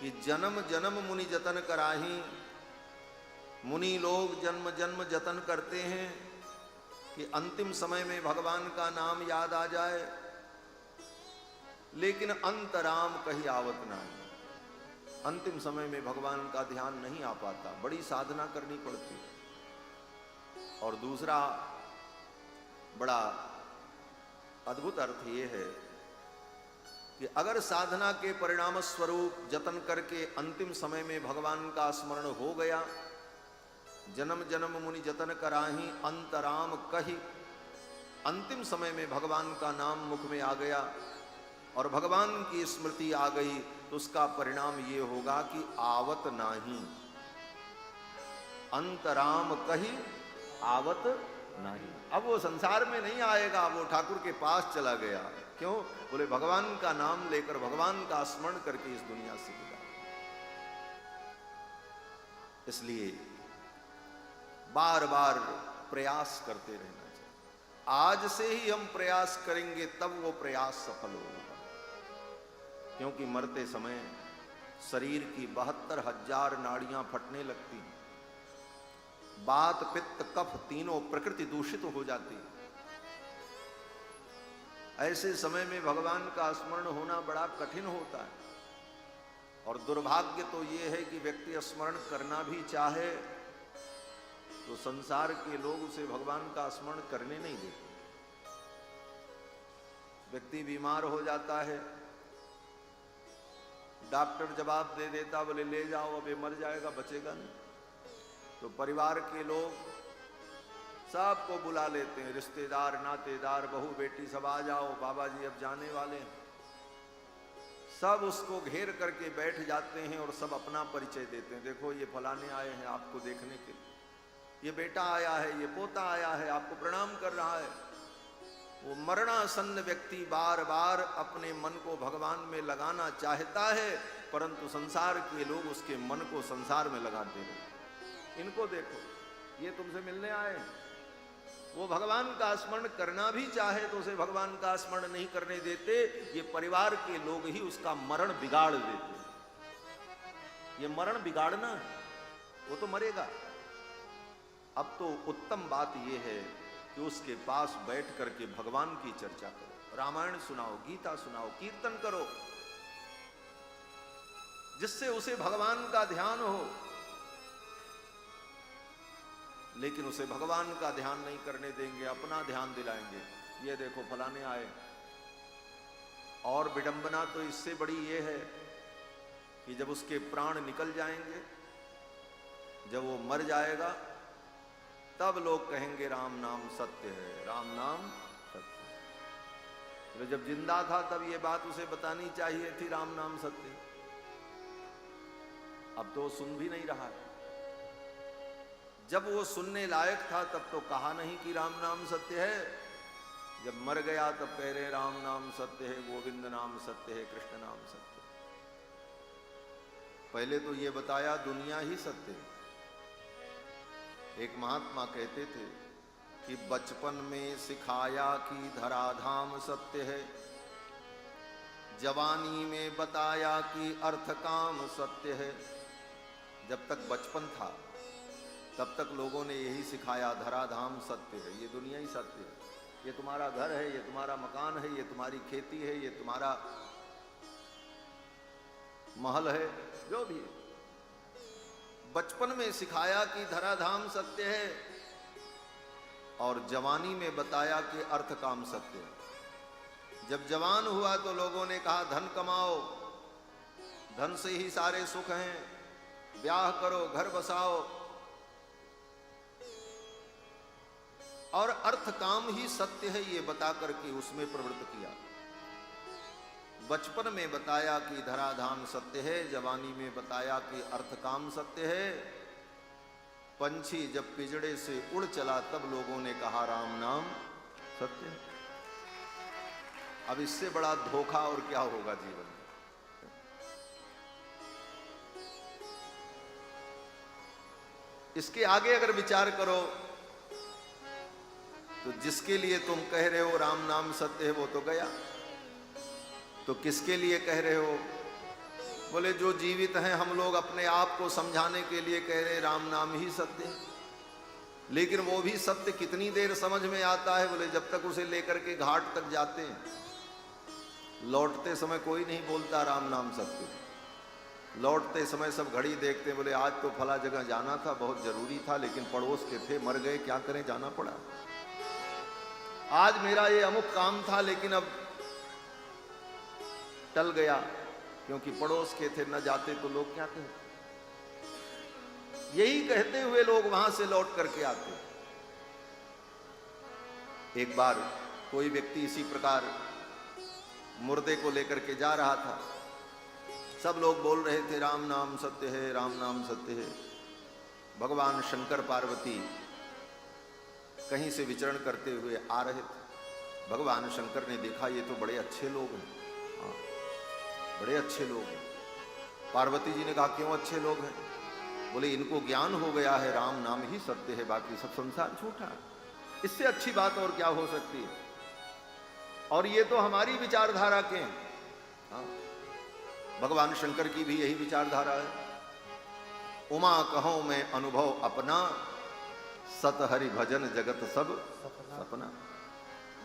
कि जन्म जन्म मुनि जतन कराही, मुनि लोग जन्म जन्म जतन करते हैं कि अंतिम समय में भगवान का नाम याद आ जाए, लेकिन अंतराम कहीं आवत नहीं। अंतिम समय में भगवान का ध्यान नहीं आ पाता, बड़ी साधना करनी पड़ती। और दूसरा बड़ा अद्भुत अर्थ ये है कि अगर साधना के परिणाम स्वरूप जतन करके अंतिम समय में भगवान का स्मरण हो गया, जन्म जन्म मुनि जतन कराही अंतराम कही, अंतिम समय में भगवान का नाम मुख में आ गया और भगवान की स्मृति आ गई, तो उसका परिणाम ये होगा कि आवत नाही, अंतराम कही आवत नहीं। अब वो संसार में नहीं आएगा, वो ठाकुर के पास चला गया। क्यों? बोले भगवान का नाम लेकर, भगवान का स्मरण करके इस दुनिया से विदा। इसलिए बार बार प्रयास करते रहना चाहिए। आज से ही हम प्रयास करेंगे तब वो प्रयास सफल होगा। क्योंकि मरते समय शरीर की 72,000 नाड़ियां फटने लगती हैं, बात पित्त कफ तीनों प्रकृति दूषित हो जाती है। ऐसे समय में भगवान का स्मरण होना बड़ा कठिन होता है। और दुर्भाग्य तो ये है कि व्यक्ति स्मरण करना भी चाहे तो संसार के लोग उसे भगवान का स्मरण करने नहीं देते। व्यक्ति बीमार हो जाता है, डॉक्टर जवाब दे देता, बोले ले जाओ, अब ये मर जाएगा, बचेगा नहीं। तो परिवार के लोग सबको बुला लेते हैं, रिश्तेदार नातेदार बहू बेटी सब आ जाओ, बाबा जी अब जाने वाले हैं। सब उसको घेर करके बैठ जाते हैं और सब अपना परिचय देते हैं। देखो ये फलाने आए हैं आपको देखने के लिए, ये बेटा आया है, ये पोता आया है, आपको प्रणाम कर रहा है। वो मरणासन्न व्यक्ति बार बार अपने मन को भगवान में लगाना चाहता है, परंतु संसार के लोग उसके मन को संसार में लगाते हैं। इनको देखो, ये तुमसे मिलने आए हैं, वो भगवान का स्मरण करना भी चाहे तो उसे भगवान का स्मरण नहीं करने देते। ये परिवार के लोग ही उसका मरण बिगाड़ देते। ये मरण बिगाड़ना है, वो तो मरेगा। अब तो उत्तम बात यह है कि उसके पास बैठ करके भगवान की चर्चा करो, रामायण सुनाओ, गीता सुनाओ, कीर्तन करो, जिससे उसे भगवान का ध्यान हो। लेकिन उसे भगवान का ध्यान नहीं करने देंगे, अपना ध्यान दिलाएंगे। ये देखो फलाने आए। और विडंबना तो इससे बड़ी ये है कि जब उसके प्राण निकल जाएंगे, जब वो मर जाएगा, तब लोग कहेंगे राम नाम सत्य है, राम नाम सत्य है। तो जब जिंदा था तब ये बात उसे बतानी चाहिए थी, राम नाम सत्य। अब तो वो सुन भी नहीं रहा है। जब वो सुनने लायक था तब तो कहा नहीं कि राम नाम सत्य है। जब मर गया तब कह रहे राम नाम सत्य है, गोविंद नाम सत्य है, कृष्ण नाम सत्य है। पहले तो ये बताया दुनिया ही सत्य है। एक महात्मा कहते थे कि बचपन में सिखाया कि धराधाम सत्य है, जवानी में बताया कि अर्थ काम सत्य है। जब तक बचपन था तब तक लोगों ने यही सिखाया, धराधाम सत्य है, ये दुनिया ही सत्य है, ये तुम्हारा घर है, ये तुम्हारा मकान है, ये तुम्हारी खेती है, ये तुम्हारा महल है, जो भी है। बचपन में सिखाया कि धराधाम सत्य है और जवानी में बताया कि अर्थ काम सत्य है। जब जवान हुआ तो लोगों ने कहा धन कमाओ, धन से ही सारे सुख हैं, ब्याह करो, घर बसाओ, और अर्थ काम ही सत्य है, ये बता करके उसमें प्रवृत्त किया। बचपन में बताया कि धराधाम सत्य है, जवानी में बताया कि अर्थ काम सत्य है। पंछी जब पिंजड़े से उड़ चला तब लोगों ने कहा राम नाम सत्य है। अब इससे बड़ा धोखा और क्या होगा जीवन में। इसके आगे अगर विचार करो तो जिसके लिए तुम कह रहे हो राम नाम सत्य है वो तो गया, तो किसके लिए कह रहे हो? बोले जो जीवित हैं हम लोग अपने आप को समझाने के लिए कह रहे राम नाम ही सत्य है, लेकिन वो भी सत्य कितनी देर समझ में आता है? बोले जब तक उसे लेकर के घाट तक जाते हैं, लौटते समय कोई नहीं बोलता राम नाम सत्य। लौटते समय सब घड़ी देखते हैं, बोले आज तो फला जगह जाना था, बहुत जरूरी था, लेकिन पड़ोस के थे मर गए, क्या करें जाना पड़ा। आज मेरा ये अमुक काम था लेकिन अब टल गया, क्योंकि पड़ोस के थे, न जाते तो लोग क्या कहते। यही कहते हुए लोग वहां से लौट करके आते। एक बार कोई व्यक्ति इसी प्रकार मुर्दे को लेकर के जा रहा था, सब लोग बोल रहे थे राम नाम सत्य है, राम नाम सत्य है। भगवान शंकर पार्वती कहीं से विचरण करते हुए आ रहे थे। भगवान शंकर ने देखा ये तो बड़े अच्छे लोग हैं, हाँ बड़े अच्छे लोग हैं। पार्वती जी ने कहा क्यों अच्छे लोग हैं? बोले इनको ज्ञान हो गया है राम नाम ही सत्य है, बाकी सब संसार झूठा है। इससे अच्छी बात और क्या हो सकती है? और ये तो हमारी विचारधारा के हैं, हाँ भगवान शंकर की भी यही विचारधारा है। उमा कहो मैं अनुभव अपना, सत हरि भजन जगत सब सपना।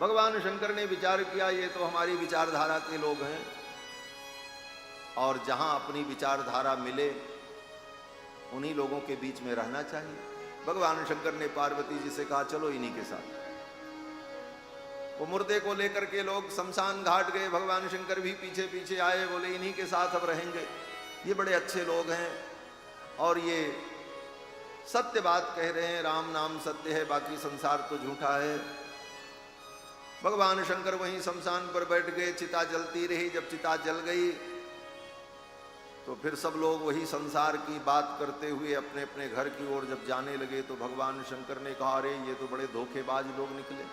भगवान शंकर ने विचार किया ये तो हमारी विचारधारा के लोग हैं, और जहां अपनी विचारधारा मिले उन्हीं लोगों के बीच में रहना चाहिए। भगवान शंकर ने पार्वती जी से कहा चलो इन्हीं के साथ। वो मुर्दे को लेकर के लोग शमशान घाट गए, भगवान शंकर भी पीछे पीछे आए, बोले इन्हीं के साथ अब रहेंगे, ये बड़े अच्छे लोग हैं और ये सत्य बात कह रहे हैं, राम नाम सत्य है, बाकी संसार तो झूठा है। भगवान शंकर वहीं शमशान पर बैठ गए, चिता जलती रही। जब चिता जल गई तो फिर सब लोग वही संसार की बात करते हुए अपने अपने घर की ओर जब जाने लगे तो भगवान शंकर ने कहा अरे ये तो बड़े धोखेबाज लोग निकले।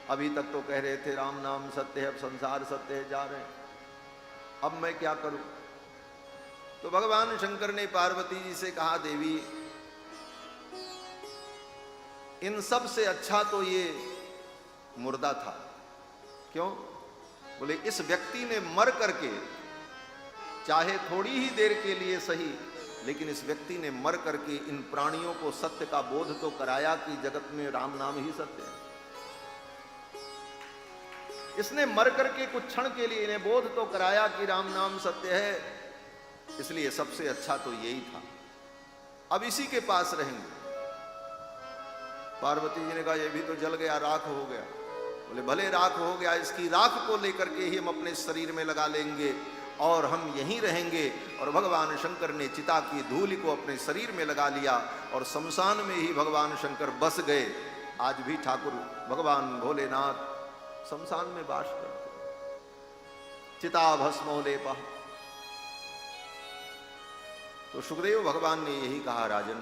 अभी तक तो कह रहे थे राम नाम सत्य है, अब संसार सत्य है, जा रहे हैं, अब मैं क्या करूं? तो भगवान शंकर ने पार्वती जी से कहा देवी इन सब से अच्छा तो ये मुर्दा था। क्यों? बोले इस व्यक्ति ने मर करके, चाहे थोड़ी ही देर के लिए सही, लेकिन इस व्यक्ति ने मर करके इन प्राणियों को सत्य का बोध तो कराया कि जगत में राम नाम ही सत्य है। इसने मर करके कुछ क्षण के लिए इन्हें बोध तो कराया कि राम नाम सत्य है, इसलिए सबसे अच्छा तो यही था, अब इसी के पास रहेंगे। पार्वती जी ने कहा ये भी तो जल गया, राख हो गया। बोले भले राख हो गया, इसकी राख को लेकर के ही हम अपने शरीर में लगा लेंगे और हम यहीं रहेंगे। और भगवान शंकर ने चिता की धूलि को अपने शरीर में लगा लिया और शमशान में ही भगवान शंकर बस गए। आज भी ठाकुर भगवान भोलेनाथ शमशान में वास करते। चिता भस्मो लेपा। तो सुखदेव भगवान ने यही कहा राजन,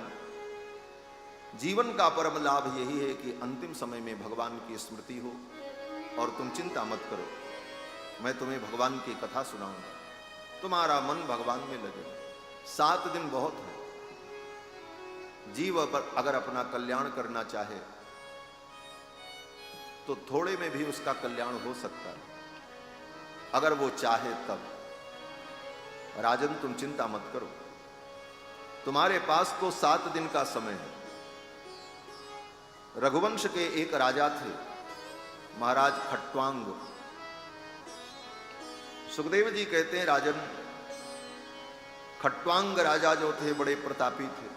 जीवन का परम लाभ यही है कि अंतिम समय में भगवान की स्मृति हो और तुम चिंता मत करो, मैं तुम्हें भगवान की कथा सुनाऊंगा, तुम्हारा मन भगवान में लगे। 7 दिन बहुत है। जीव अगर अपना कल्याण करना चाहे तो थोड़े में भी उसका कल्याण हो सकता है, अगर वो चाहे तब। राजन तुम चिंता मत करो, तुम्हारे पास तो 7 दिन का समय है। रघुवंश के एक राजा थे, महाराज खट्वांग। सुखदेव जी कहते हैं राजन, खट्वांग राजा जो थे बड़े प्रतापी थे,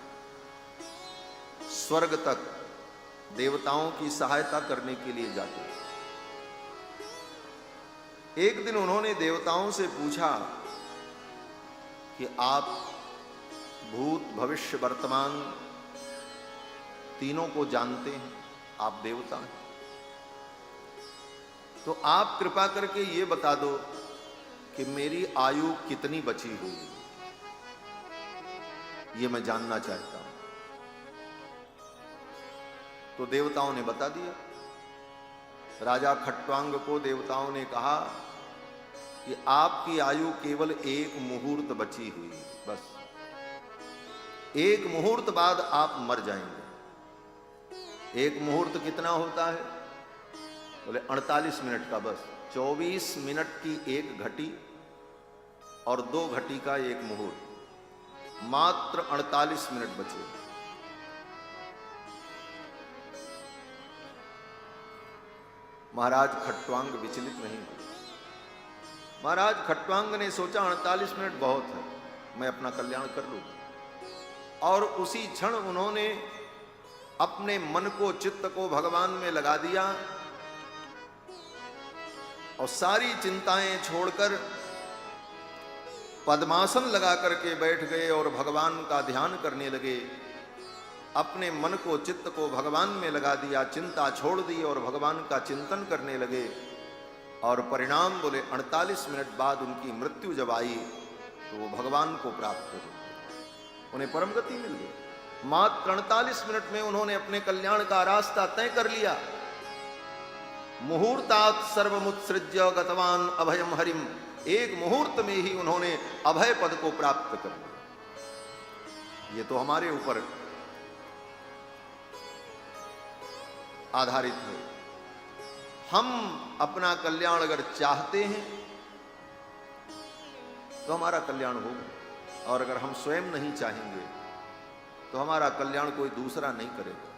स्वर्ग तक देवताओं की सहायता करने के लिए जाते। एक दिन उन्होंने देवताओं से पूछा कि आप भूत भविष्य वर्तमान तीनों को जानते हैं, आप देवता हैं, तो आप कृपा करके ये बता दो कि मेरी आयु कितनी बची हुई है, ये मैं जानना चाहता हूं। तो देवताओं ने बता दिया। राजा खट्वांग को देवताओं ने कहा कि आपकी आयु केवल 1 मुहूर्त बची हुई है, बस 1 मुहूर्त बाद आप मर जाएंगे। 1 मुहूर्त कितना होता है? बोले 48 मिनट का, बस 24 मिनट की एक घटी और 2 घटी का 1 मुहूर्त, मात्र 48 मिनट बचे। महाराज खट्वांग विचलित नहीं हुए। महाराज खट्वांग ने सोचा 48 मिनट बहुत है, मैं अपना कल्याण कर लूं। और उसी क्षण उन्होंने अपने मन को, चित्त को भगवान में लगा दिया और सारी चिंताएं छोड़कर पद्मासन लगा करके बैठ गए और भगवान का ध्यान करने लगे। अपने मन को, चित्त को भगवान में लगा दिया, चिंता छोड़ दी और भगवान का चिंतन करने लगे। और परिणाम बोले 48 मिनट बाद उनकी मृत्यु जब आई तो वो भगवान को प्राप्त हो गए, उन्हें परम गति मिल गई। मात्र 48 मिनट में उन्होंने अपने कल्याण का रास्ता तय कर लिया। मुहूर्तात् सर्वमुत्सृज्य गतवान अभयम हरिम, एक मुहूर्त में ही उन्होंने अभय पद को प्राप्त कर लिया। ये तो हमारे ऊपर आधारित है। हम अपना कल्याण अगर चाहते हैं तो हमारा कल्याण होगा, और अगर हम स्वयं नहीं चाहेंगे तो हमारा कल्याण कोई दूसरा नहीं करेगा।